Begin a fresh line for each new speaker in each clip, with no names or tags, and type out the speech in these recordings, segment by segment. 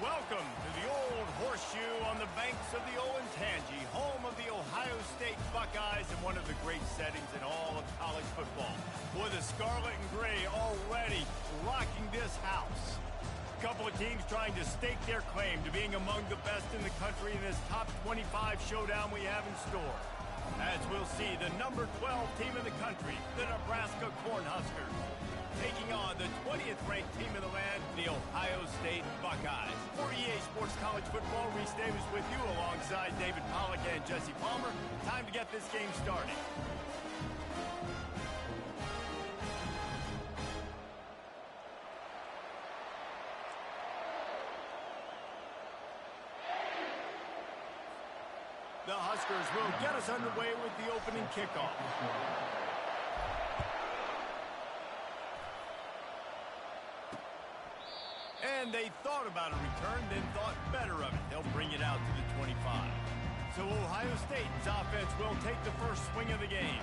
Welcome to the Old Horseshoe on the banks of the Olentangy, home of the Ohio State Buckeyes and one of the great settings in all of college football. Boy, the scarlet and gray already rocking this house. A couple of teams trying to stake their claim to being among the best in the country in this top 25 showdown we have in store. As we'll see, the number 12 team in the country, the Nebraska Cornhuskers, taking on the 20th ranked team in the land, the Ohio State Buckeyes. For EA Sports College Football, Reese Davis with you alongside David Pollack and Jesse Palmer. Time to get this game started. The Huskers will get us underway with the opening kickoff. And they thought about a return, then thought better of it. They'll bring it out to the 25. So Ohio State's offense will take the first swing of the game.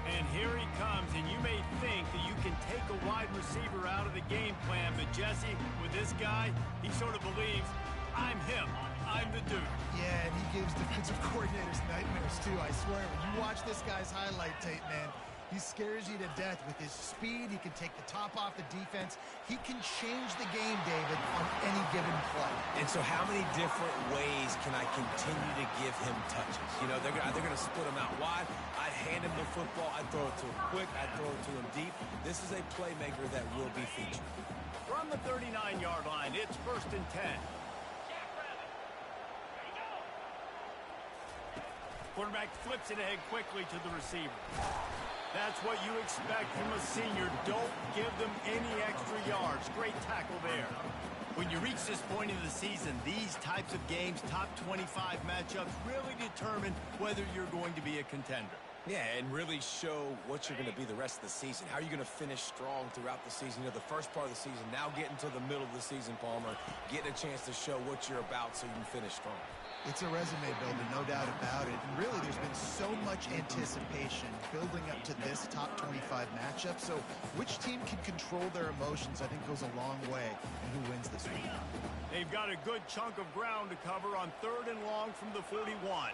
And here he comes, and you may think that you can take a wide receiver out of the game plan, but Jesse, with this guy, he sort of believes, I'm him. I'm the dude.
Yeah, and he gives defensive coordinators nightmares, too. I swear, when you watch this guy's highlight tape, man, he scares you to death with his speed. He can take the top off the defense. He can change the game, David, on any given play.
And so how many different ways can I continue to give him touches? You know, they're going to split him out wide. I'd hand him the football. I'd throw it to him quick. I'd throw it to him deep. This is a playmaker that will be featured.
From the 39-yard line, it's 1st and 10. Quarterback flips it ahead quickly to the receiver. That's what you expect from a senior. Don't give them any extra yards. Great tackle there. When you reach this point in the season, these types of games, top 25 matchups, really determine whether you're going to be a contender.
Yeah, and really show what you're going to be the rest of the season. How are you going to finish strong throughout the season? You know, the first part of the season, now getting to the middle of the season, Palmer, getting a chance to show what you're about so you can finish strong.
It's a resume builder, no doubt about it. And really, there's been so much anticipation building up to this top 25 matchup. So which team can control their emotions, I think, goes a long way in who wins this week.
They've got a good chunk of ground to cover on 3rd and long from the 41.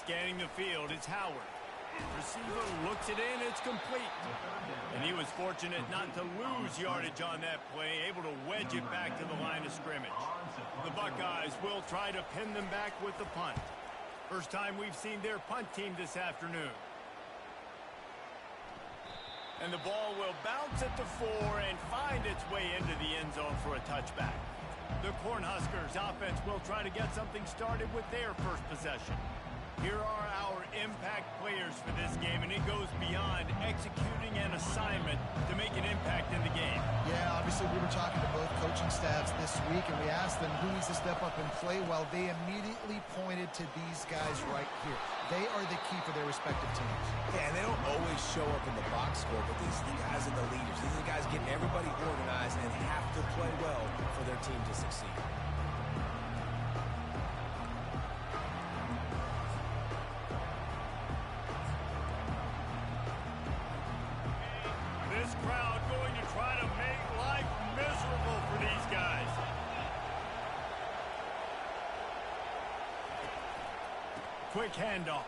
Scanning the field, it's Howard. Receiver looks it in, it's complete. And he was fortunate not to lose yardage on that play, able to wedge it back to the line of scrimmage. The Buckeyes will try to pin them back with the punt. First time we've seen their punt team this afternoon. And the ball will bounce at the 4 and find its way into the end zone for a touchback. The Cornhuskers offense will try to get something started with their first possession. Here are our impact players for this game, and it goes beyond executing an assignment to make an impact in the game.
Yeah, obviously we were talking to both coaching staffs this week, and we asked them who needs to step up and play well. They immediately pointed to these guys right here. They are the key for their respective teams.
Yeah, and they don't always show up in the box score, but these are the guys are the leaders. These are the guys getting everybody organized and have to play well for their team to succeed.
This crowd going to try to make life miserable for these guys. Quick handoff.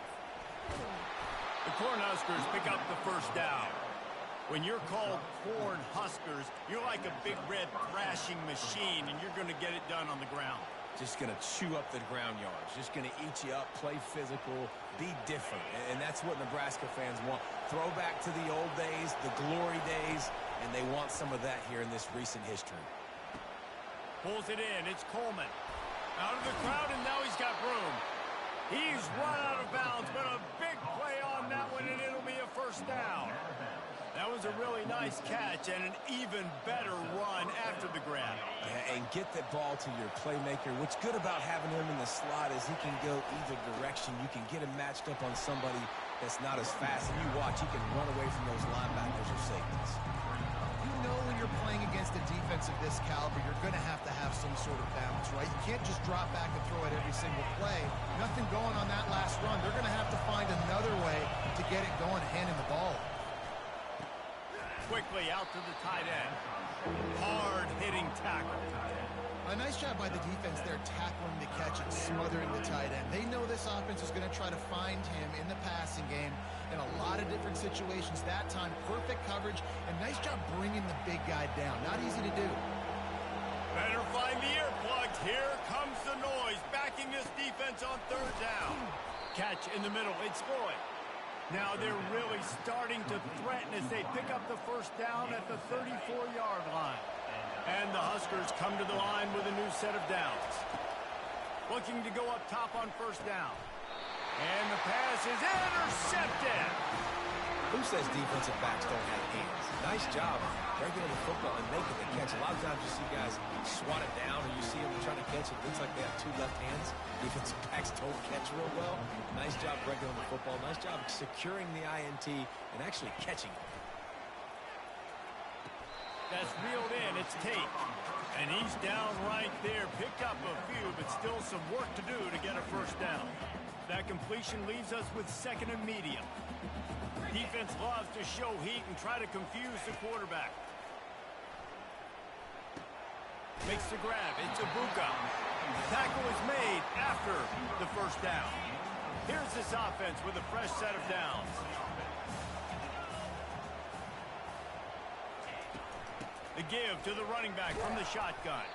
The Cornhuskers pick up the first down. When you're called Cornhuskers, you're like a big red thrashing machine, and you're going to get it done on the ground.
Just going to chew up the ground yards. Just going to eat you up, play physical, be different. And that's what Nebraska fans want. Throwback to the old days, the glory days, and they want some of that here in this recent history.
Pulls it in. It's Coleman. Out of the crowd, and now he's got room. He's run out of bounds, but a big play on that one, and it'll be a first down. That was a really nice catch and an even better run after the grab.
And get that ball to your playmaker. What's good about having him in the slot is he can go either direction. You can get him matched up on somebody that's not as fast. And you watch, he can run away from those linebackers or safeties.
You know when you're playing against a defense of this caliber, you're going to have some sort of balance, right? You can't just drop back and throw it every single play. Nothing going on that last run. They're going to have to find another way to get it going, handing the ball.
Quickly out to the tight end. Hard-hitting tackle.
A nice job by the defense there, tackling the catch and smothering the tight end. They know this offense is going to try to find him in the passing game in a lot of different situations. That time, perfect coverage, and nice job bringing the big guy down. Not easy to do.
Better find the earplugs. Here comes the noise, backing this defense on third down. Catch in the middle. It's Floyd. Now they're really starting to threaten as they pick up the first down at the 34-yard line. And the Huskers come to the line with a new set of downs. Looking to go up top on first down. And the pass is intercepted.
Who says defensive backs don't have hands? Nice job breaking on the football and making the catch. A lot of times you see guys swat it down or you see them trying to catch it. Looks like they have two left hands. Defensive backs don't catch real well. Nice job breaking on the football. Nice job securing the INT and actually catching it.
That's reeled in. It's Tate. And he's down right there. Picked up a few, but still some work to do to get a first down. That completion leaves us with second and medium. Defense loves to show heat and try to confuse the quarterback. Makes the grab. It's Ibuka. Tackle is made after the first down. Here's this offense with a fresh set of downs. The give to the running back from the shotgun.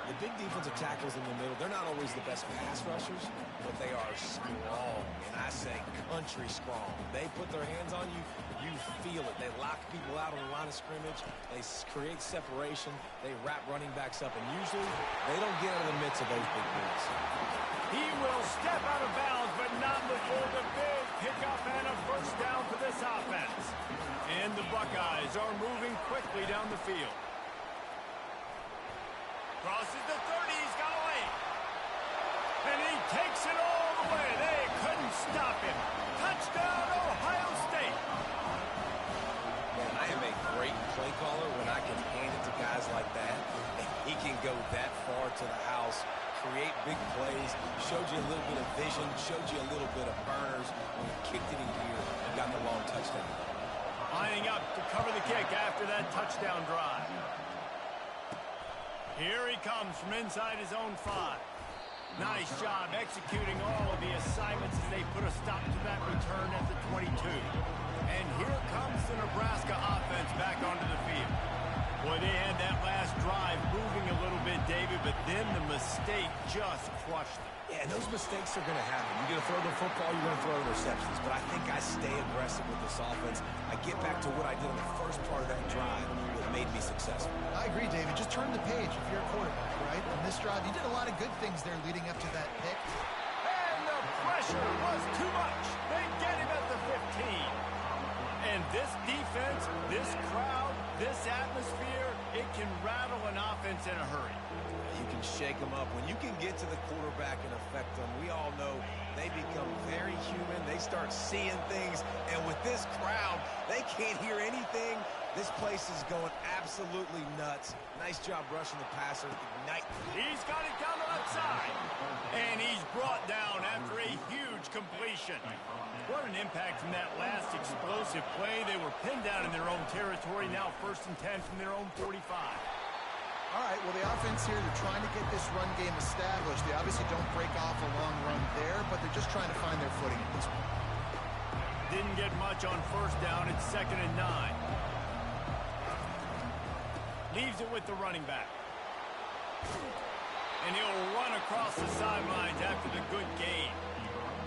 The big defensive tackles in the middle, they're not always the best pass rushers, but they are strong, and I say country strong. They put their hands on you, you feel it. They lock people out on the line of scrimmage. They create separation. They wrap running backs up, and usually they don't get out of the midst of those big boys.
He will step out of bounds, but not before the big pickup and a first down for this offense. And the Buckeyes are moving quickly down the field. Crosses the 30, he's got away. And he takes it all the way. They couldn't stop him. Touchdown, Ohio State.
Man, I am a great play caller when I can hand it to guys like that. And he can go that far to the house, create big plays, showed you a little bit of vision, showed you a little bit of burners. When he kicked it in gear and got the long touchdown.
Lining up to cover the kick after that touchdown drive. Here he comes from inside his own 5. Nice job executing all of the assignments as they put a stop to that return at the 22. And here comes the Nebraska offense back onto the field. Boy, they had that last drive moving a little bit, David, but then the mistake just crushed them.
Yeah, and those mistakes are going to happen. You're going to throw the football, you're going to throw interceptions. But I think I stay aggressive with this offense. I get back to what I did in the first part of that drive that made me successful.
I agree, David. Just turn the page if you're a quarterback, right? On this drive, you did a lot of good things there leading up to that pick.
And the pressure was too much. They get him at the 15. And this defense, this crowd, this atmosphere, it can rattle an offense in a hurry.
You can shake them up. When you can get to the quarterback and affect them, we all know they become very human. They start seeing things. And with this crowd, they can't hear anything. This place is going absolutely nuts. Nice job rushing the passer. Ignite.
He's got it down the left side. And he's brought down after a huge completion. What an impact from that last explosive play. They were pinned down in their own territory. Now 1st and 10 from their own 45.
All right, well, the offense here, they're trying to get this run game established. They obviously don't break off a long run there, but they're just trying to find their footing at this point.
Didn't get much on first down. It's 2nd and 9. Leaves it with the running back. And he'll run across the sidelines after the good gain.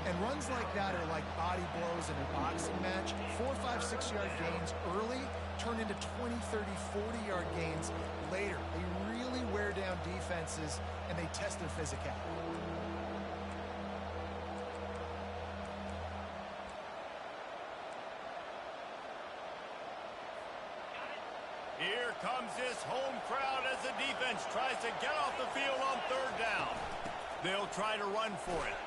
And runs like that are like body blows in a boxing match. 4, 5, 6-yard gains early turn into 20, 30, 40-yard gains later. They really wear down defenses, and they test their physicality.
Here comes this home crowd as the defense tries to get off the field on 3rd down. They'll try to run for it.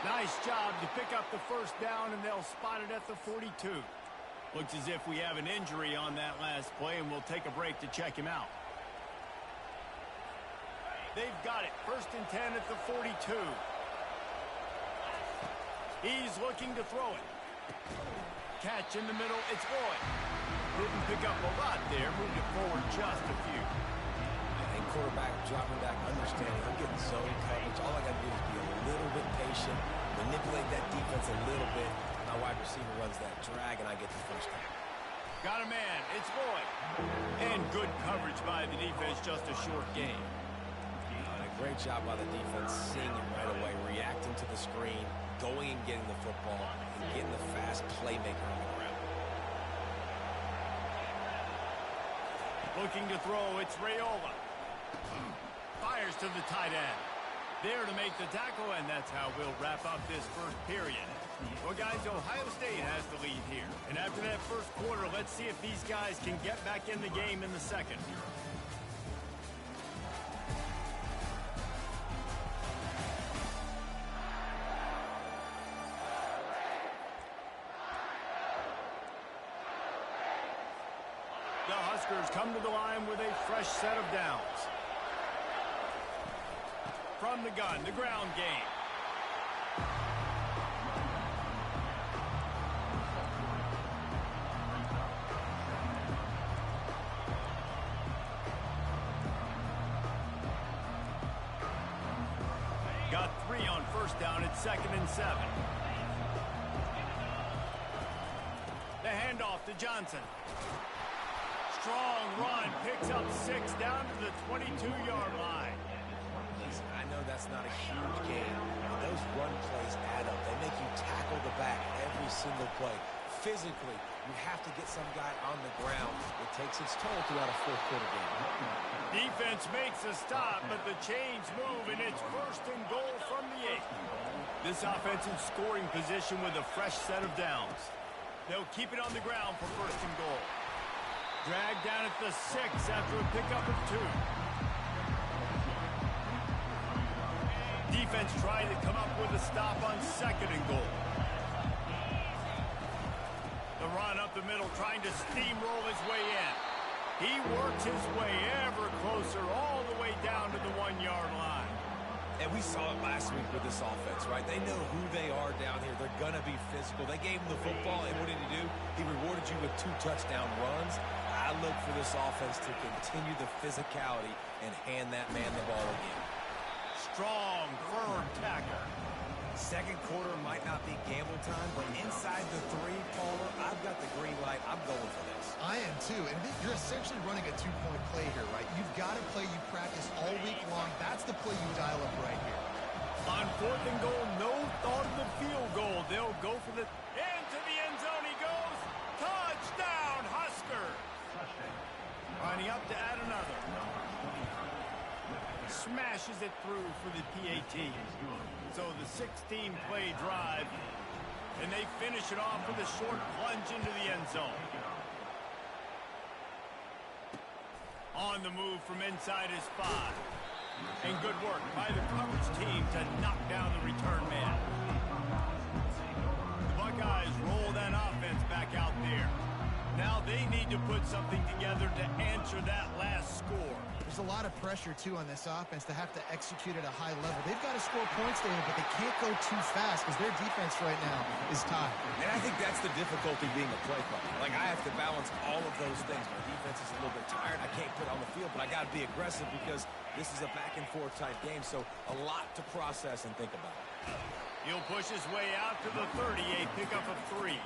Nice job to pick up the first down, and they'll spot it at the 42. Looks as if we have an injury on that last play, and we'll take a break to check him out. They've got it. 1st and 10 at the 42. He's looking to throw it. Catch in the middle. It's Boyd. Didn't pick up a lot there. Moved it forward just a few.
And quarterback dropping back, understanding I'm getting zone coverage. All I got to do is be a little bit patient, manipulate that defense a little bit. My wide receiver runs that drag, and I get the first down.
Got a man. It's Boyd. And good coverage by the defense, just a short game.
A great job by the defense, seeing it right away, reacting to the screen, going and getting the football, and getting the fast playmaker on the ground.
Looking to throw, it's Raiola. Fires to the tight end. There to make the tackle, and that's how we'll wrap up this first period. Well, guys, Ohio State has the lead here. And after that first quarter, let's see if these guys can get back in the game in the second. The Huskers come to the line with a fresh set of downs. From the gun, the ground game. Got 3 on first down at 2nd and 7. The handoff to Johnson. Strong run, picks up 6 down to the 22-yard line.
Listen, I know that's not a huge game, but those run plays add up. They make you tackle the back every single play. Physically, you have to get some guy on the ground. It takes its toll throughout a fourth-quarter game.
Defense makes a stop, but the chains move, and it's 1st and goal from the 8. This offensive scoring position with a fresh set of downs. They'll keep it on the ground for 1st and goal. Dragged down at the 6 after a pickup of 2. Defense trying to come up with a stop on 2nd and goal. The run up the middle, trying to steamroll his way in. He works his way ever closer, all the way down to the 1-yard line.
And we saw it last week with this offense, right? They know who they are down here. They're going to be physical. They gave him the football, and what did he do? He rewarded you with 2 touchdown runs. I look for this offense to continue the physicality and hand that man the ball again.
Strong, firm tackle.
Second quarter might not be gamble time, but inside the 3, Palmer, I've got the green light. I'm going for this.
I am too, and you're essentially running a 2-point play here, right? You've got a play you practice all week long. That's the play you dial up right here.
On 4th and goal, no thought of the field goal. They'll go for the into the end zone. He goes. Touchdown, Husker. Lining up to add another. Smashes it through for the PAT. So the 16-play drive, and they finish it off with a short plunge into the end zone. On the move from inside his 5. And good work by the coverage team to knock down the return man. The Buckeyes roll that offense back out there. Now they need to put something together to answer that last score.
There's a lot of pressure, too, on this offense to have to execute at a high level. They've got to score points, David, but they can't go too fast because their defense right now is tied.
And I think that's the difficulty being a play caller. Like, I have to balance all of those things. My defense is a little bit tired. I can't put on the field, but I got to be aggressive because this is a back-and-forth type game, so a lot to process and think about.
He'll push his way out to the 30, a pickup of 3.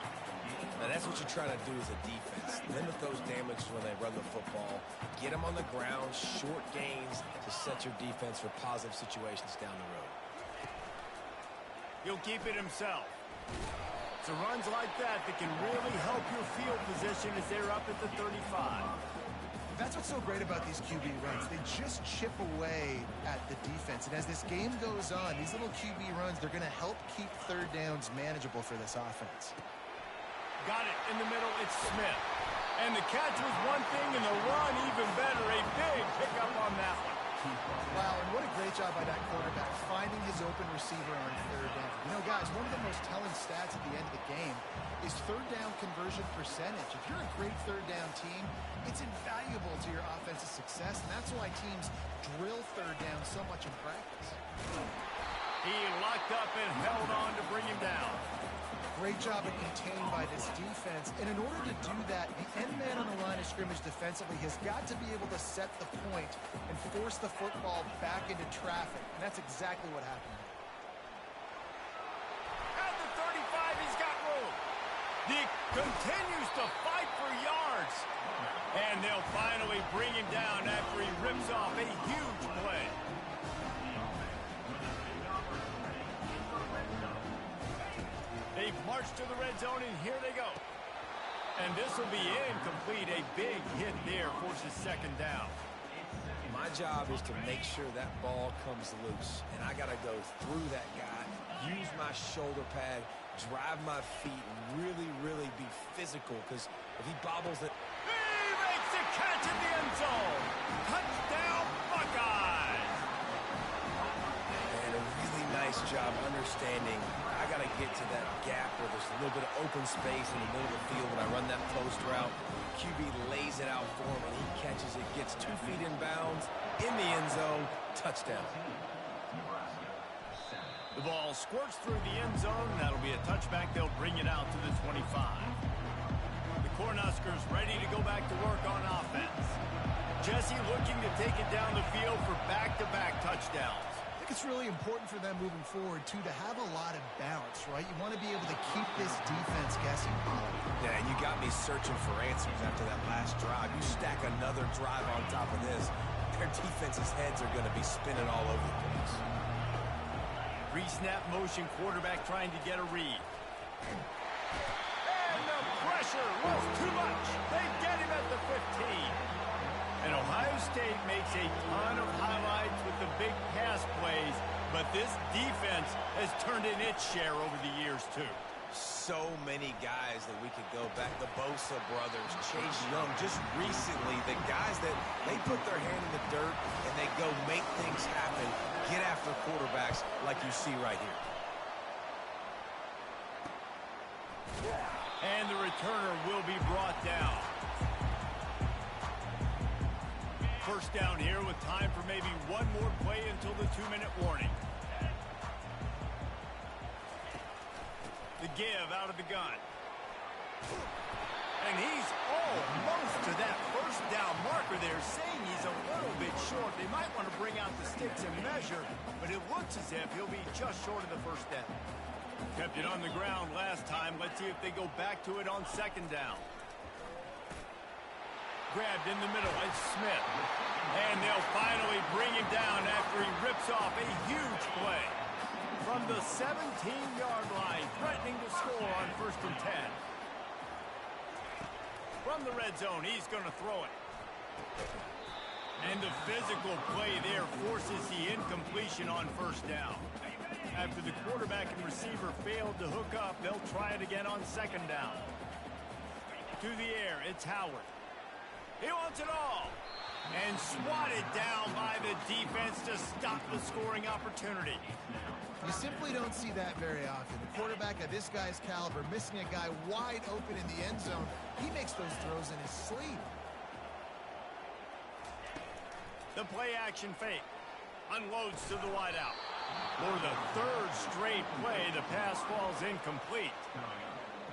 Now, that's what you try to do as a defense. Limit those damages when they run the football. Get them on the ground, short gains to set your defense for positive situations down the road.
He'll keep it himself. It's runs like that that can really help your field position as they're up at the 35.
That's what's so great about these QB runs. They just chip away at the defense. And as this game goes on, these little QB runs, they're going to help keep 3rd downs manageable for this offense.
Got it in the middle. It's Smith. And the catch was one thing, and the run even better. A big pickup on that one.
Wow, and what a great job by that quarterback, finding his open receiver on 3rd down. You know, guys, one of the most telling stats at the end of the game is 3rd down conversion percentage. If you're a great 3rd down team, it's invaluable to your offensive success, and that's why teams drill 3rd down so much in practice.
He locked up and held on to bring him down.
Great job of containing by this defense. And in order to do that, the end man on the line of scrimmage defensively has got to be able to set the point and force the football back into traffic. And that's exactly what happened.
At the 35, he's got room. He continues to fight for yards. And they'll finally bring him down after he rips off a huge play. They've marched to the red zone, and here they go. And this will be incomplete. A big hit there forces second down.
My job is to make sure that ball comes loose. And I got to go through that guy, use my shoulder pad, drive my feet, and really, really be physical. Because if he bobbles it...
He makes the catch in the end zone. Touchdown, Buckeyes.
And a really nice job understanding I got to get to that gap where there's a little bit of open space in the middle of the field when I run that post route. QB lays it out for him, and he catches it, gets 2 feet in bounds, in the end zone, touchdown.
The ball squirts through the end zone. That'll be a touchback. They'll bring it out to the 25. The Cornhuskers ready to go back to work on offense. Jesse looking to take it down the field for back-to-back touchdowns.
I think it's really important for them moving forward, too, to have a lot of balance, right? You want to be able to keep this defense guessing.
Yeah, and you got me searching for answers after that last drive. You stack another drive on top of this, their defense's heads are going to be spinning all over the place.
Pre-snap motion, quarterback trying to get a read. And the pressure was too much. They get him at the 15. And Ohio State makes a ton of highlights with the big pass plays, but this defense has turned in its share over the years, too.
So many guys that we could go back. The Bosa brothers, Chase Young, just recently, the guys that they put their hand in the dirt and they go make things happen, get after quarterbacks like you see right here.
And the returner will be brought down. First down here with time for maybe one more play until the 2-minute warning. The give out of the gun. And he's almost to that first down marker there, saying he's a little bit short. They might want to bring out the sticks and measure, but it looks as if he'll be just short of the first down. Kept it on the ground last time. Let's see if they go back to it on second down. Grabbed in the middle, it's Smith. And they'll finally bring him down after he rips off a huge play. From the 17-yard line, threatening to score on 1st and 10. From the red zone, he's going to throw it. And the physical play there forces the incompletion on 1st down. After the quarterback and receiver failed to hook up, they'll try it again on 2nd down. To the air, it's Howard. He wants it all. And swatted down by the defense to stop the scoring opportunity.
You simply don't see that very often. The quarterback of this guy's caliber missing a guy wide open in the end zone. He makes those throws in his sleep.
The play action fake. Unloads to the wideout. For the 3rd straight play, the pass falls incomplete.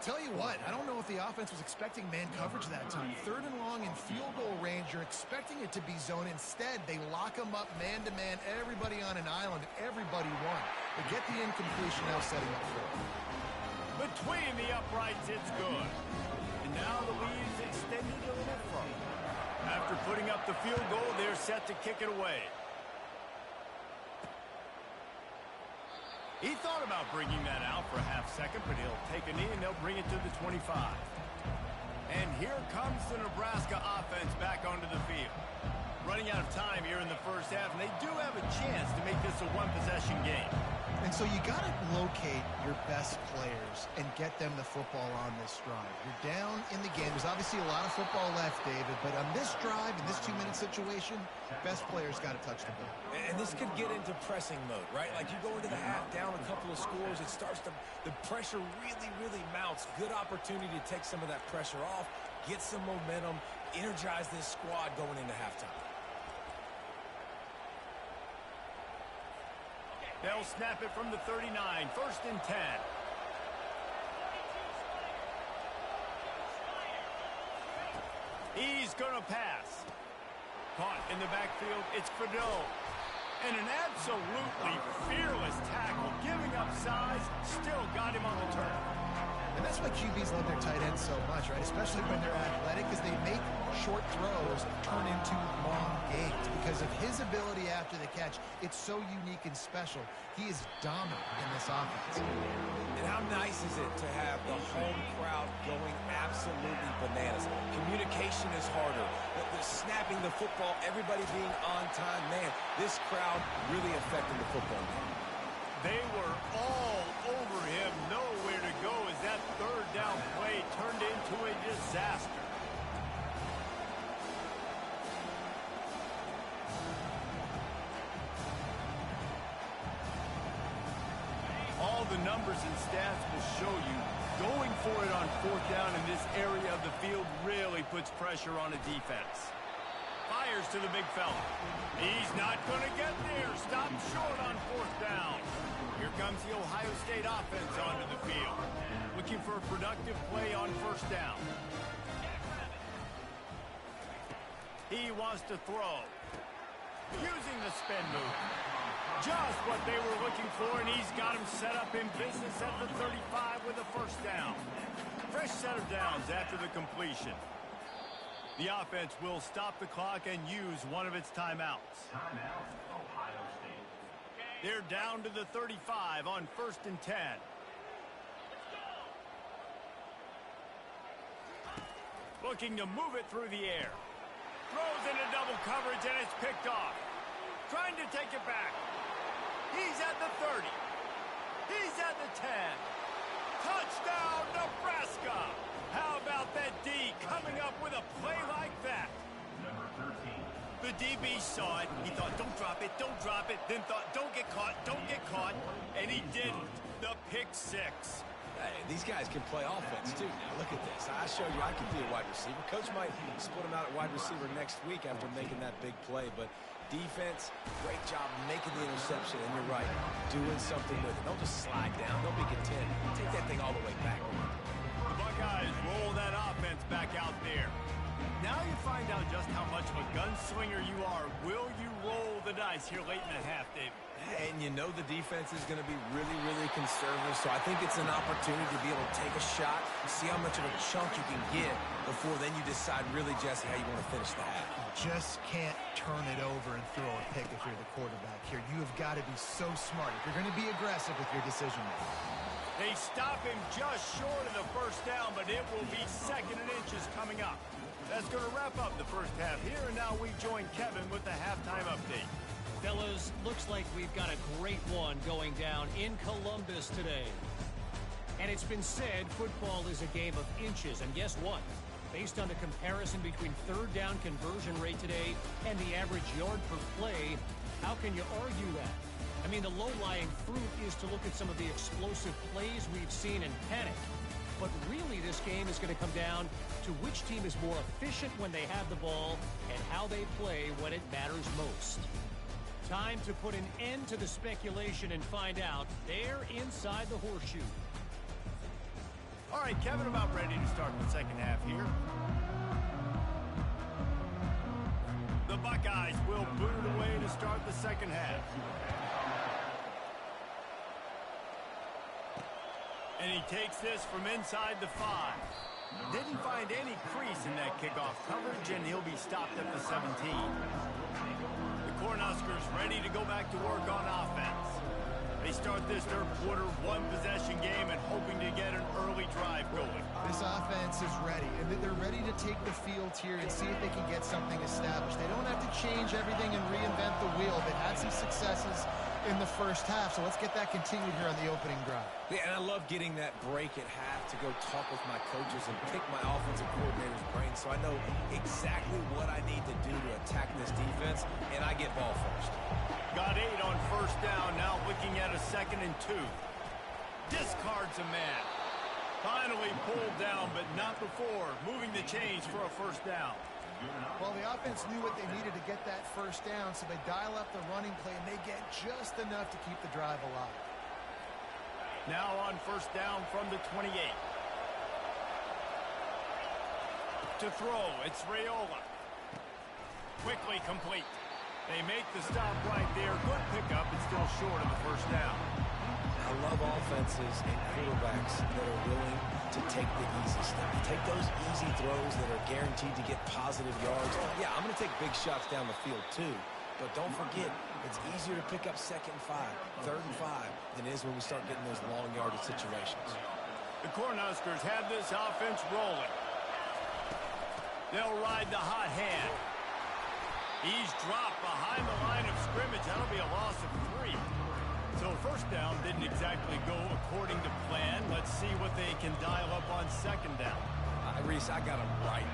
Tell you what, I don't know if the offense was expecting man coverage that time. 3rd and long in field goal range, you're expecting it to be zone. Instead, they lock them up man-to-man, everybody on an island, everybody won. They get the incompletion, now setting up for it.
Between the uprights, it's good. And now the lead is extended a little further. After putting up the field goal, they're set to kick it away. He thought about bringing that out for a half-second, but he'll take a knee and they'll bring it to the 25. And here comes the Nebraska offense back onto the field. Running out of time here in the first half, and they do have a chance to make this a one-possession game.
And so you got to locate your best players and get them the football on this drive. You're down in the game. There's obviously a lot of football left, David, but on this drive, in this 2-minute situation, best players got to touch the ball.
And this could get into pressing mode, right? Like you go into the half down a couple of scores, it starts to, the pressure really, really mounts. Good opportunity to take some of that pressure off, get some momentum, energize this squad going into halftime.
They'll snap it from the 39, 1st and 10. He's going to pass. Caught in the backfield, it's Fedot. And an absolutely fearless tackle, giving up size, still got him on the turn.
And that's why QBs love their tight ends so much, right? Especially when they're athletic, because they make short throws turn into long gains. Because of his ability after the catch, it's so unique and special. He is dominant in this offense.
And how nice is it to have the home crowd going absolutely bananas? Communication is harder. The snapping the football, everybody being on time. Man, this crowd really affecting the football game.
They were all over him, nowhere to go as that third down play turned into a disaster. All the numbers and stats will show you going for it on fourth down in this area of the field really puts pressure on a defense. Fires to the big fella. He's not going to get there. Stop short on fourth down. Here comes the Ohio State offense onto the field. Looking for a productive play on first down. He wants to throw. Using the spin move. Just what they were looking for, and he's got him set up in business at the 35 with a first down. Fresh set of downs after the completion. The offense will stop the clock and use one of its timeouts.
Timeout, Ohio State.
They're down to the 35 on 1st and 10. Looking to move it through the air. Throws into double coverage, and it's picked off. Trying to take it back. He's at the 30. He's at the 10. Touchdown, Nebraska! How about that D coming up with a play like that?
Number 13.
The DB saw it. He thought, don't drop it, don't drop it. Then thought, don't get caught, don't get caught. And he didn't. The pick six.
Hey, these guys can play offense, too. Now, look at this. I showed you I can be a wide receiver. Coach might split him out at wide receiver next week after making that big play. But defense, great job making the interception. And you're right, doing something with it. Don't just slide down. Don't be content. Take that thing all the way back.
The Buckeyes roll that offense back out there. Now you find out just how much of a gunslinger you are. Will you roll the dice here late in the half, David?
And you know the defense is going to be really, really conservative, so I think it's an opportunity to be able to take a shot, see how much of a chunk you can get before then you decide really, Jesse, how you want to finish the half.
Just can't turn it over and throw a pick if you're the quarterback here. You have got to be so smart if you're going to be aggressive with your decision-making.
They stop him just short of the first down, but it will be 2nd and inches coming up. That's going to wrap up the first half here, and now we join Kevin with the halftime update.
Fellas, looks like we've got a great one going down in Columbus today. And it's been said football is a game of inches. And guess what? Based on the comparison between third down conversion rate today and the average yard per play, how can you argue that? I mean, the low-lying fruit is to look at some of the explosive plays we've seen and panic. But really, this game is going to come down to which team is more efficient when they have the ball and how they play when it matters most. Time to put an end to the speculation and find out there inside the horseshoe.
All right, Kevin, about ready to start the second half here. The Buckeyes will boot it away to start the second half. And he takes this from inside the 5. Didn't find any crease in that kickoff coverage, and he'll be stopped at the 17. Cornhuskers ready to go back to work on offense. They start this third quarter one-possession game and hoping to get an early drive going.
This offense is ready, and they're ready to take the field here and see if they can get something established. They don't have to change everything and reinvent the wheel. They've had some successes in the first half, so let's get that continued here on the opening drive.
Yeah, and I love getting that break at half to go talk with my coaches and pick my offensive coordinator's brain so I know exactly what I need to do to attack this defense, and I get ball first.
Got 8 on first down, now looking at a 2nd and 2. Discards a man. Finally pulled down, but not before moving the chains for a first down.
Well, the offense knew what they needed to get that first down, so they dial up the running play, and they get just enough to keep the drive alive.
Now on first down from the 28. To throw, it's Raiola. Quickly complete. They make the stop right there. Good pickup, but still short of the first down.
I love offenses and quarterbacks that are willing to take the easy stuff. Take those easy throws that are guaranteed to get positive yards. Yeah, I'm going to take big shots down the field too. But don't forget, it's easier to pick up 2nd and 5, 3rd and 5 than it is when we start getting those long yardage situations.
The Cornhuskers have this offense rolling. They'll ride the hot hand. He's dropped behind the line of scrimmage. That'll be a loss of 3. So first down didn't exactly go according to plan. Let's see what they can dial up on 2nd down.
Reese, I got him right.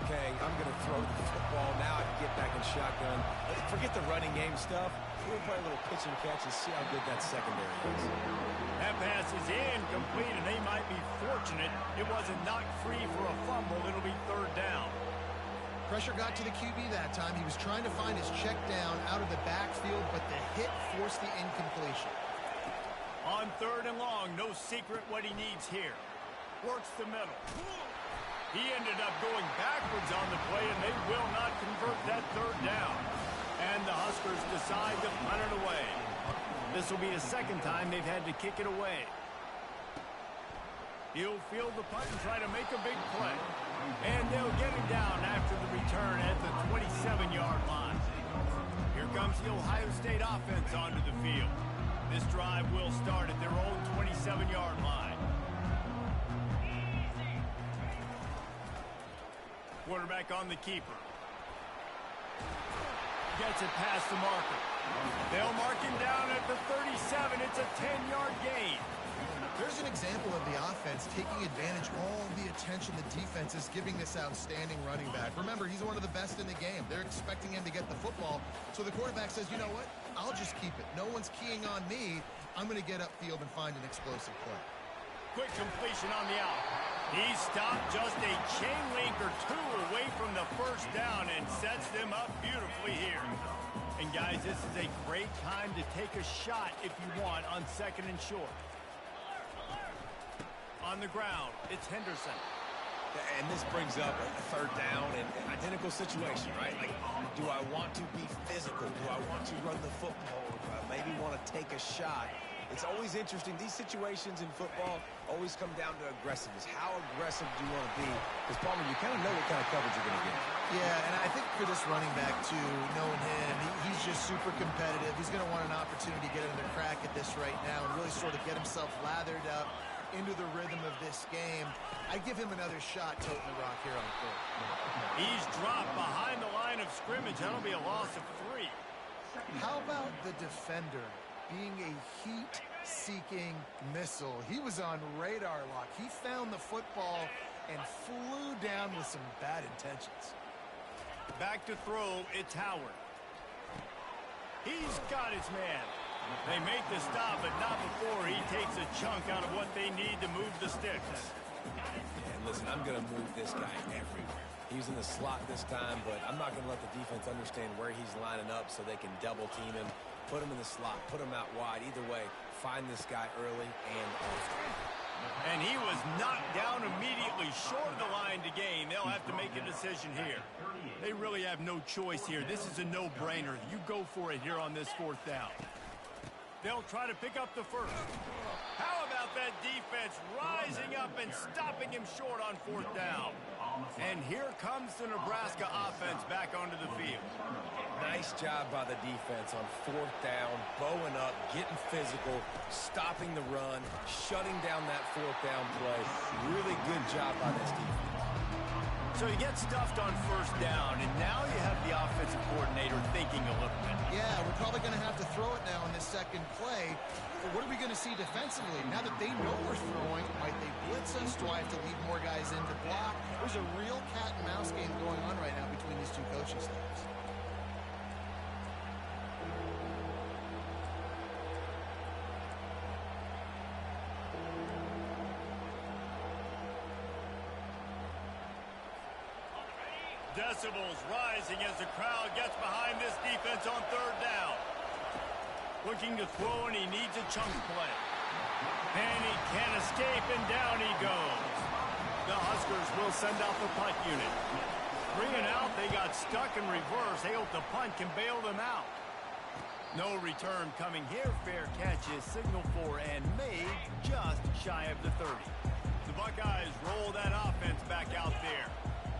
Okay, I'm going to throw the football. Now I can get back in shotgun. Forget the running game stuff. We'll play a little pitch and catch and see how good that secondary is.
That pass is incomplete, and they might be fortunate it wasn't knocked free for a fumble. It'll be 3rd down.
Pressure got to the QB that time. He was trying to find his check down out of the backfield, but the hit forced the incompletion.
On 3rd and long, no secret what he needs here. Works the middle. He ended up going backwards on the play, and they will not convert that 3rd down. And the Huskers decide to punt it away. This will be the 2nd time they've had to kick it away. He'll field the punt and try to make a big play. And they'll get him down after the return at the 27-yard line. Here comes the Ohio State offense onto the field. This drive will start at their own 27-yard line. Quarterback on the keeper. Gets it past the marker. They'll mark him down at the 37. It's a 10-yard gain.
There's an example of the offense taking advantage of all the attention the defense is giving this outstanding running back. Remember, he's one of the best in the game. They're expecting him to get the football. So the quarterback says, you know what? I'll just keep it. No one's keying on me. I'm going to get upfield and find an explosive play.
Quick completion on the out. He stopped just a chain link or 2 away from the first down and sets them up beautifully here. And guys, this is a great time to take a shot if you want on 2nd and short. On the ground, it's Henderson.
And this brings up a 3rd down and identical situation, right? Like, do I want to be physical? Do I want to run the football? Do I maybe want to take a shot? It's always interesting. These situations in football always come down to aggressiveness. How aggressive do you want to be? Because, Palmer, you kind of know what kind of coverage you're going to get.
Yeah, and I think for this running back, too, knowing him, he's just super competitive. He's going to want an opportunity to get another crack at this right now and really sort of get himself lathered up into the rhythm of this game. I'd give him another shot toting the rock here on 3rd.
He's dropped behind the line of scrimmage. That'll be a loss of 3.
How about the defender being a heat-seeking missile? He was on radar lock. He found the football and flew down with some bad intentions.
Back to throw, it's Howard. He's got his man. They make the stop, but not before he takes a chunk out of what they need to move the sticks.
And listen, I'm going to move this guy everywhere. He's in the slot this time, but I'm not going to let the defense understand where he's lining up so they can double team him, put him in the slot, put him out wide. Either way, find this guy early and often.
And he was knocked down immediately short of the line to gain. They'll have to make a decision here. They really have no choice here. This is a no-brainer. You go for it here on this 4th down. They'll try to pick up the 1st. How about that defense rising up and stopping him short on 4th down? And here comes the Nebraska offense back onto the field.
Nice job by the defense on 4th down, bowing up, getting physical, stopping the run, shutting down that 4th down play. Really good job by this defense.
So you get stuffed on 1st down, and now you have the offensive coordinator thinking a little bit.
Yeah, we're probably going to have to throw it now in this 2nd play. But what are we going to see defensively? Now that they know we're throwing, might they blitz us? Do I have to leave more guys in to block? There's a real cat and mouse game going on right now between these 2 coaching staffs.
Decibels rising as the crowd gets behind this defense on 3rd down. Looking to throw, and he needs a chunk play. And he can't escape, and down he goes. The Huskers will send out the punt unit. 3 and out, they got stuck in reverse. They hope the punt can bail them out. No return coming here. Fair catch is signaled for and made just shy of the 30. The Buckeyes roll that offense back out there.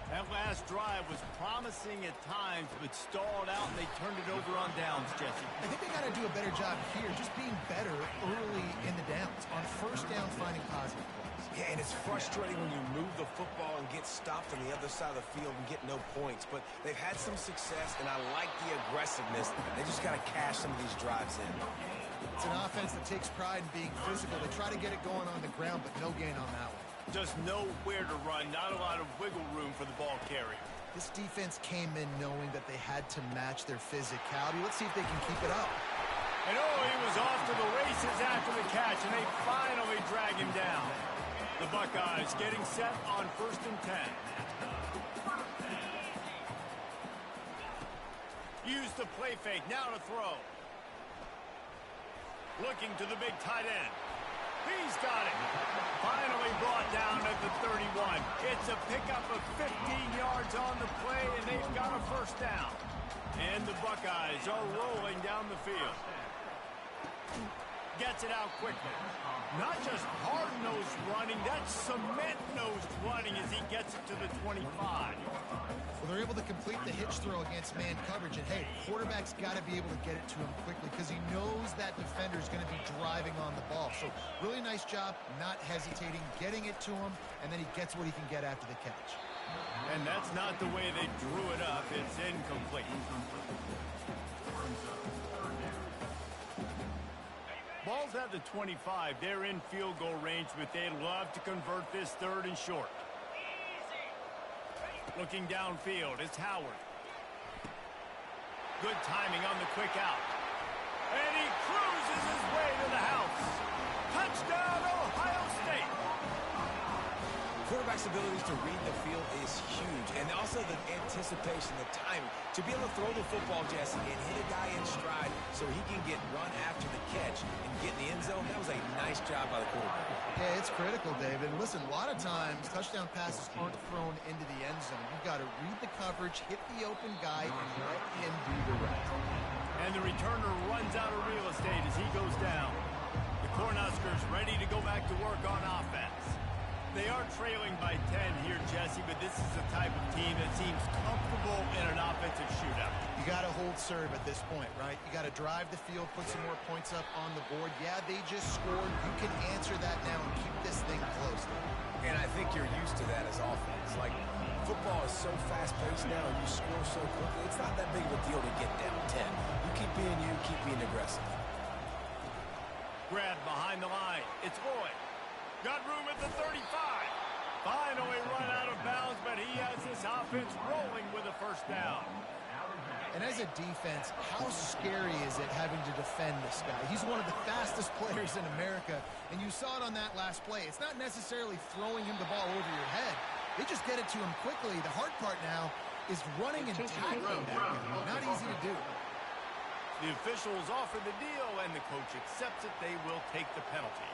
That last drive was promising at times, but stalled out, and they turned it over on downs, Jesse.
I think they got to do a better job here, just being better early in the downs. On first down, finding positive plays.
Yeah, and it's frustrating when you move the football and get stopped on the other side of the field and get no points. But they've had some success, and I like the aggressiveness. They just got to cash some of these drives in.
It's an offense that takes pride in being physical. They try to get it going on the ground, but no gain on that one.
Just nowhere to run, not a lot of wiggle room for the ball carrier.
This defense came in knowing that they had to match their physicality. Let's see if they can keep it up.
And he was off to the races after the catch, and they finally drag him down. The Buckeyes getting set on 1st and 10. Use the play fake, now to throw. Looking to the big tight end. He's got it. Finally brought down at the 31. It's a pickup of 15 yards on the play, and they've got a first down. And the Buckeyes are rolling down the field. Gets it out quickly. Not just hard-nosed running, that's cement-nosed running as he gets it to the 25.
Well, they're able to complete the hitch throw against man coverage, and hey, quarterback's got to be able to get it to him quickly because he knows that defender is going to be driving on the ball. So really nice job, not hesitating, getting it to him, and then he gets what he can get after the catch.
And that's not the way they drew it up. It's incomplete. Ball's at the 25. They're in field goal range, but they'd love to convert this 3rd and short. Looking downfield, it's Howard. Good timing on the quick out. And he cruises his way to the house. Touchdown, Ohio State.
Quarterback's abilities to read the field is huge, and also the anticipation, the timing. To be able to throw the football, Jesse, and hit a guy in stride so he can get run after the catch and get in the end zone, that was a nice job by the quarterback.
Yeah, it's critical, David. And listen, a lot of times, touchdown passes aren't thrown into the end zone. You've got to read the coverage, hit the open guy, and let him do the rest.
And the returner runs out of real estate as he goes down. The Cornhuskers ready to go back to work on offense. They are trailing by 10 here, Jesse, but this is the type of team that seems comfortable in an offensive shootout.
You got to hold serve at this point, right? You got to drive the field, put some more points up on the board. Yeah, they just scored. You can answer that now and keep this thing close.
And I think you're used to that as offense. Like, football is so fast-paced now and you score so quickly, it's not that big of a deal to get down 10. You keep being aggressive.
Grab behind the line. It's Boyd. Got room at the 35. Finally run out of bounds, but he has this offense rolling with a first down.
And as a defense, how scary is it having to defend this guy? He's one of the fastest players in America, and you saw it on that last play. It's not necessarily throwing him the ball over your head. They just get it to him quickly. The hard part now is running and tackling that guy. Not easy to do.
The officials offer the deal, and the coach accepts it. They will take the penalty.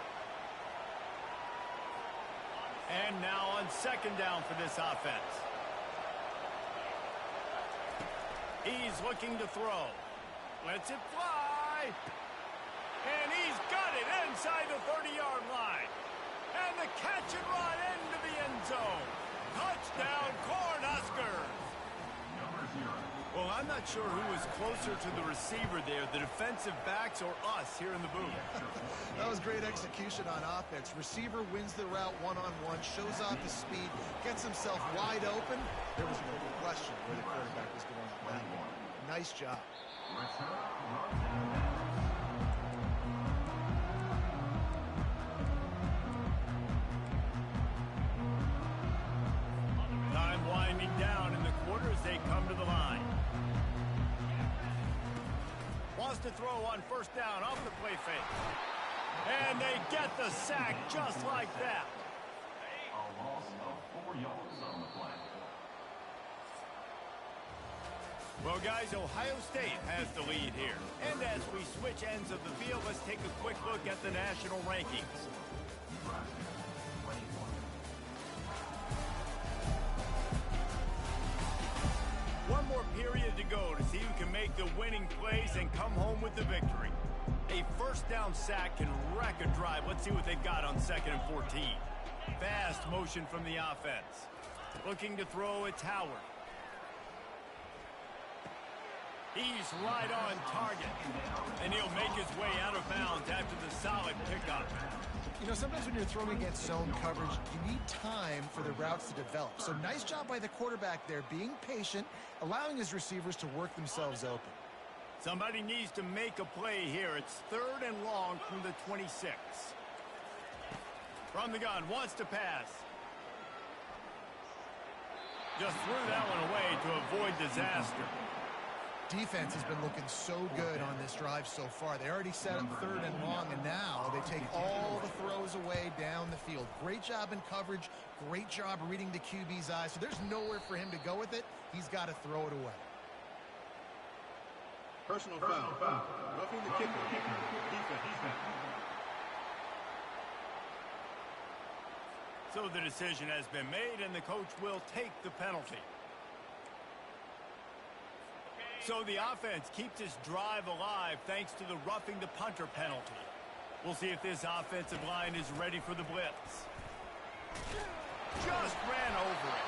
And now on 2nd down for this offense. He's looking to throw. Lets it fly. And he's got it inside the 30-yard line. And the catch and run into the end zone. Touchdown, Cornhuskers. Well, I'm not sure who was closer to the receiver there, the defensive backs or us here in the booth.
That was great execution on offense. Receiver wins the route one-on-one, shows off his speed, gets himself wide open. There was no question where the quarterback was going on that one. Nice job.
Time winding down in the quarter as they come to the line. Wants to throw on 1st down off the play fake. And they get the sack just like that.
A loss of 4 yards on the play.
Well, guys, Ohio State has the lead here. And as we switch ends of the field, let's take a quick look at the national rankings. go to see who can make the winning plays and come home with the victory. A first down sack can wreck a drive. Let's see what they've got on 2nd and 14. Fast motion from the offense. Looking to throw, it's Howard. He's right on target. And he'll make his way out of bounds after the solid pickup.
You know, sometimes when you're throwing against zone coverage, you need time for the routes to develop. So nice job by the quarterback there, being patient, allowing his receivers to work themselves open.
Somebody needs to make a play here. It's 3rd and long from the 26. From the gun, wants to pass. Just threw that one away to avoid disaster.
Defense has been looking so good on this drive so far. They already set up 3rd and long, and now they take all the throws away down the field. Great job in coverage. Great job reading the QB's eyes. So there's nowhere for him to go with it. He's got to throw it away.
Personal foul. Roughing the kicker. Defense.
So the decision has been made, and the coach will take the penalty. So the offense keeps its drive alive thanks to the roughing the punter penalty. We'll see if this offensive line is ready for the blitz. Just ran over it.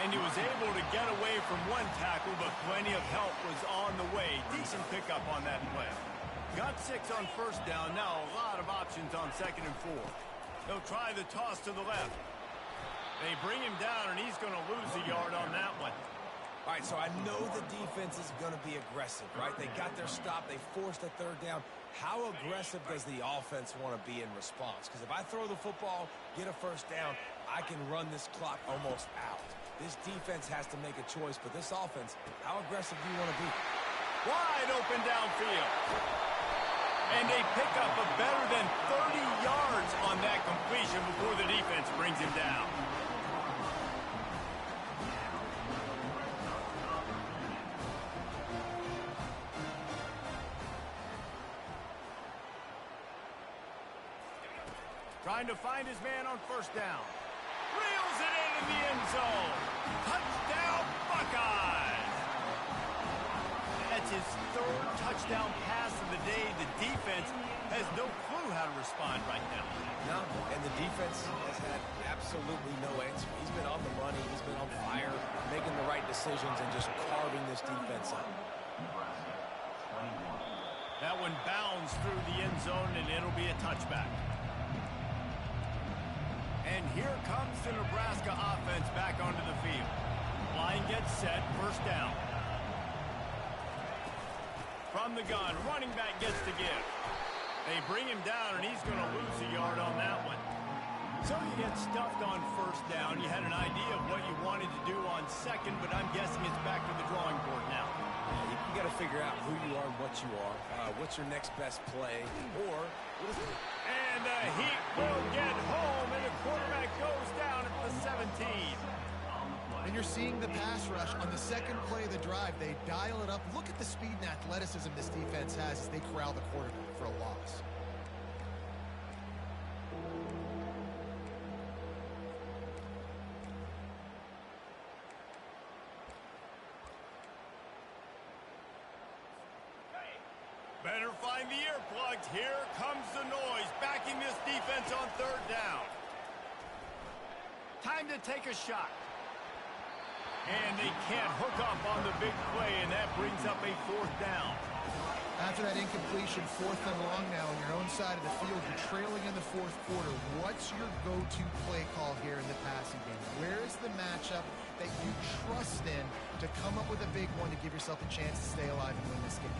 And he was able to get away from one tackle, but plenty of help was on the way. Decent pickup on that play. Got 6 on 1st down. Now a lot of options on 2nd and 4. He'll try the toss to the left. They bring him down, and he's going to lose a yard on that one.
All right, so I know the defense is going to be aggressive, right? They got their stop. They forced a 3rd down. How aggressive does the offense want to be in response? Because if I throw the football, get a 1st down, I can run this clock almost out. This defense has to make a choice, but this offense, how aggressive do you want to be?
Wide open downfield. And they pick up a better than 30 yards on that completion before the defense brings him down. Trying to find his man on 1st down. Reels it into the end zone. Touchdown, Buckeyes! That's his 3rd touchdown pass of the day. The defense has no clue how to respond right now.
No, and the defense has had absolutely no answer. He's been on the money. He's been on fire, making the right decisions and just carving this defense up.
That one bounds through the end zone, and it'll be a touchback. And here comes the Nebraska offense back onto the field. Line gets set, 1st down. From the gun, running back gets the give. They bring him down, and he's going to lose a yard on that one. So you get stuffed on 1st down. You had an idea of what you wanted to do on 2nd, but I'm guessing it's back to the drawing board now.
You got to figure out who you are and what you are. What's your next best play? Or what is it?
And the Heat will get home, and the quarterback goes down at the 17.
And you're seeing the pass rush on the 2nd play of the drive. They dial it up. Look at the speed and athleticism this defense has as they corral the quarterback for a loss.
Better find the earplugs. Here comes the noise, backing this defense on 3rd down. Time to take a shot. And they can't hook up on the big play, and that brings up a 4th down.
After that incompletion, 4th and long now on your own side of the field, you're trailing in the 4th quarter. What's your go-to play call here in the passing game? Where is the matchup that you trust in to come up with a big one to give yourself a chance to stay alive and win this game?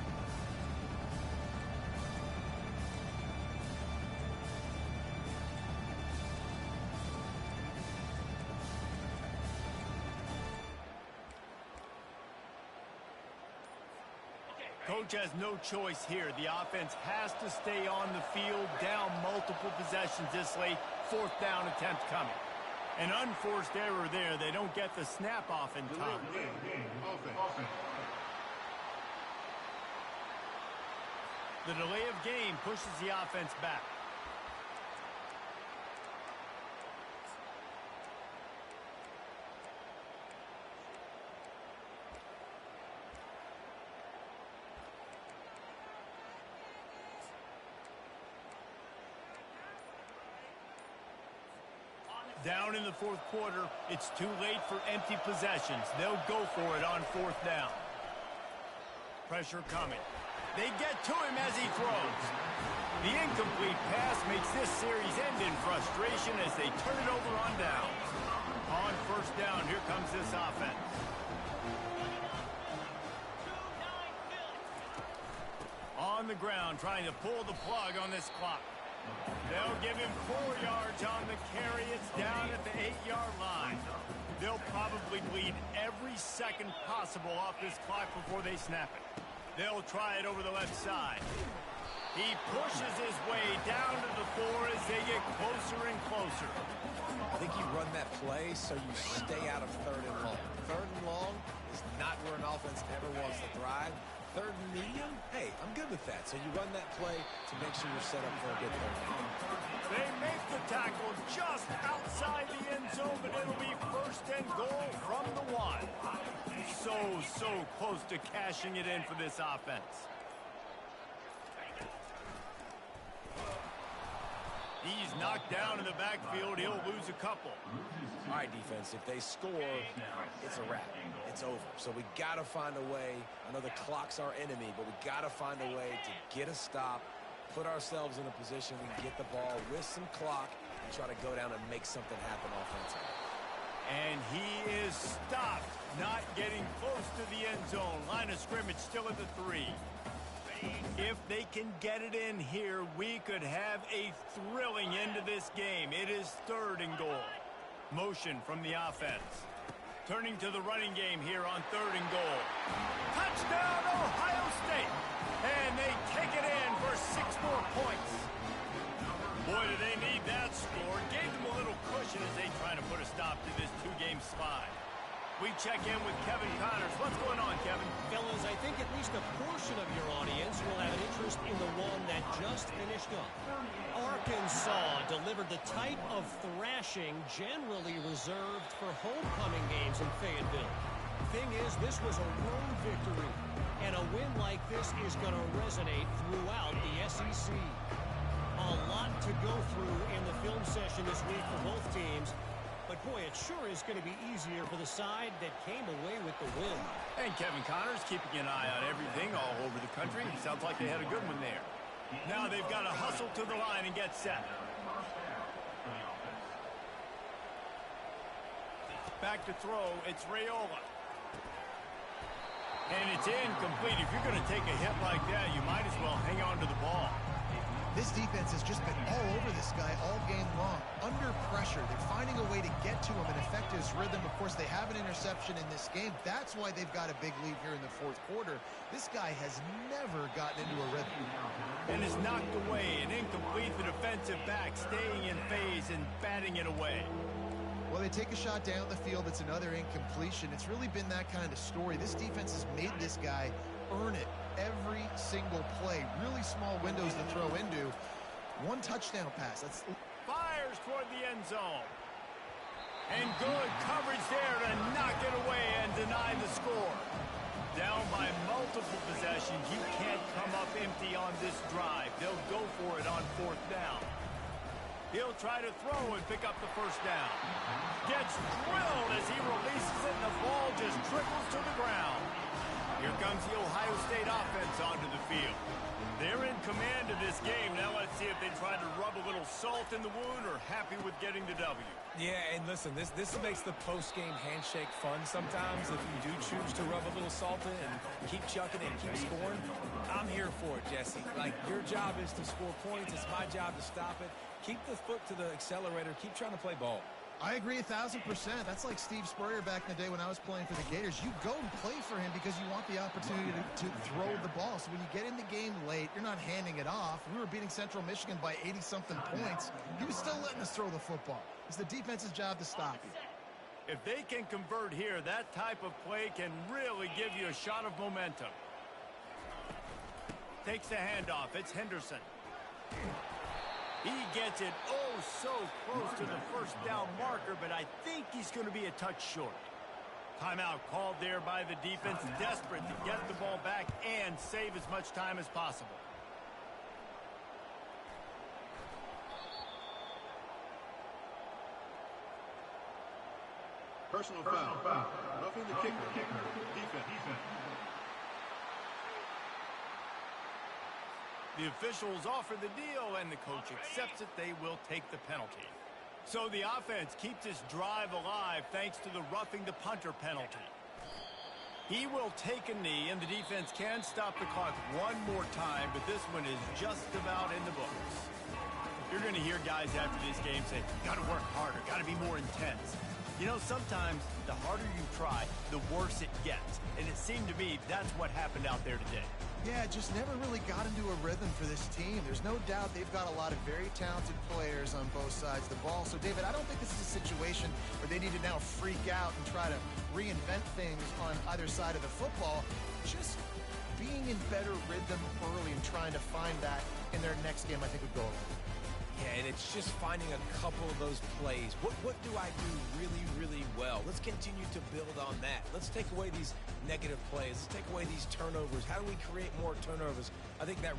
Coach has no choice here. The offense has to stay on the field, down multiple possessions this late. 4th down attempt coming. An unforced error there. They don't get the snap off in time. The delay of game pushes the offense back. Down in the fourth quarter, it's too late for empty possessions. They'll go for it on fourth down. Pressure coming. They get to him as he throws. The incomplete pass makes this series end in frustration as they turn it over on downs. On first down, here comes this offense. On the ground, trying to pull the plug on this clock. They'll give him 4 yards on the carry. It's down at the 8-yard line. They'll probably bleed every second possible off this clock before they snap it. They'll try it over the left side. He pushes his way down to the 4 as they get closer and closer.
I think you run that play so you stay out of third and long. Third and long is not where an offense ever wants to thrive. Third and medium, hey, I'm good with that. So you run that play to make sure you're set up for a good third down.
They make the tackle just outside the end zone, but it'll be first and goal from the 1. So close to cashing it in for this offense. He's knocked down in the backfield. He'll lose a couple.
All right, defense, if they score, it's a wrap. It's over. So we got to find a way. I know the clock's our enemy, but we got to find a way to get a stop, put ourselves in a position we can get the ball with some clock and try to go down and make something happen offensively.
And he is stopped, not getting close to the end zone. Line of scrimmage still at the 3. If they can get it in here, we could have a thrilling end to this game. It is third and goal. Motion from the offense. Turning to the running game here on third and goal. Touchdown, Ohio State! And they take it in for 6 more points. Boy, do they need that score. Gave them a little cushion as they try to put a stop to this 2-game slide. We check in with Kevin Connors. What's going on, Kevin?
Fellas, I think at least a portion of your audience will have an interest in the one that just finished up. Arkansas delivered the type of thrashing generally reserved for homecoming games in Fayetteville. Thing is, this was a road victory, and a win like this is going to resonate throughout the SEC. A lot to go through in the film session this week for both teams. But, boy, it sure is going to be easier for the side that came away with the win.
And Kevin Connors keeping an eye on everything all over the country. Sounds like they had a good one there. Now they've got to hustle to the line and get set. Back to throw. It's Raiola. And it's incomplete. If you're going to take a hit like that, you might as well hang on to the ball.
This defense has just been all over this guy all game long. Under pressure, they're finding a way to get to him and affect his rhythm. Of course, they have an interception in this game. That's why they've got a big lead here in the fourth quarter. This guy has never gotten into a rhythm.
And is knocked away and incomplete. The defensive back staying in phase and batting it away.
Well, they take a shot down the field. It's another incompletion. It's really been that kind of story. This defense has made this guy earn it every single play. Really small windows to throw into. 1 touchdown pass. That's
fires toward the end zone. And good coverage there to knock it away and deny the score. Down by multiple possessions. You can't come up empty on this drive. They'll go for it on fourth down. He'll try to throw and pick up the first down. Gets drilled as he releases it, and the ball just trickles to the ground. Here comes the Ohio State offense onto the field. They're in command of this game. Now let's see if they try to rub a little salt in the wound or happy with getting the W.
Yeah, and listen, this makes the post-game handshake fun sometimes. If you do choose to rub a little salt in and keep chucking and keep scoring, I'm here for it, Jesse. Like, your job is to score points. It's my job to stop it. Keep the foot to the accelerator. Keep trying to play ball.
I agree 1,000%. That's like Steve Spurrier back in the day when I was playing for the Gators. You go and play for him because you want the opportunity to throw the ball. So when you get in the game late, you're not handing it off. We were beating Central Michigan by 80-something points. He was still letting us throw the football. It's the defense's job to stop you.
If they can convert here, that type of play can really give you a shot of momentum. Takes the handoff. It's Henderson. He gets it so close to the first down marker, but I think he's going to be a touch short. Timeout called there by the defense, desperate to get the ball back and save as much time as possible.
Personal foul. Roughing the kicker. Defense.
The officials offer the deal, and the coach accepts it. They will take the penalty. So the offense keeps this drive alive thanks to the roughing the punter penalty. He will take a knee, and the defense can stop the clock one more time, but this one is just about in the books. You're going to hear guys after this game say, got to work harder, got to be more intense. You know, sometimes the harder you try, the worse it gets. And it seemed to me that's what happened out there today.
Yeah, just never really got into a rhythm for this team. There's no doubt they've got a lot of very talented players on both sides of the ball. So, David, I don't think this is a situation where they need to now freak out and try to reinvent things on either side of the football. Just being in better rhythm early and trying to find that in their next game, I think would go over.
Yeah, and it's just finding a couple of those plays. What do I do really, really well? Let's continue to build on that. Let's take away these negative plays. Let's take away these turnovers. How do we create more turnovers? I think that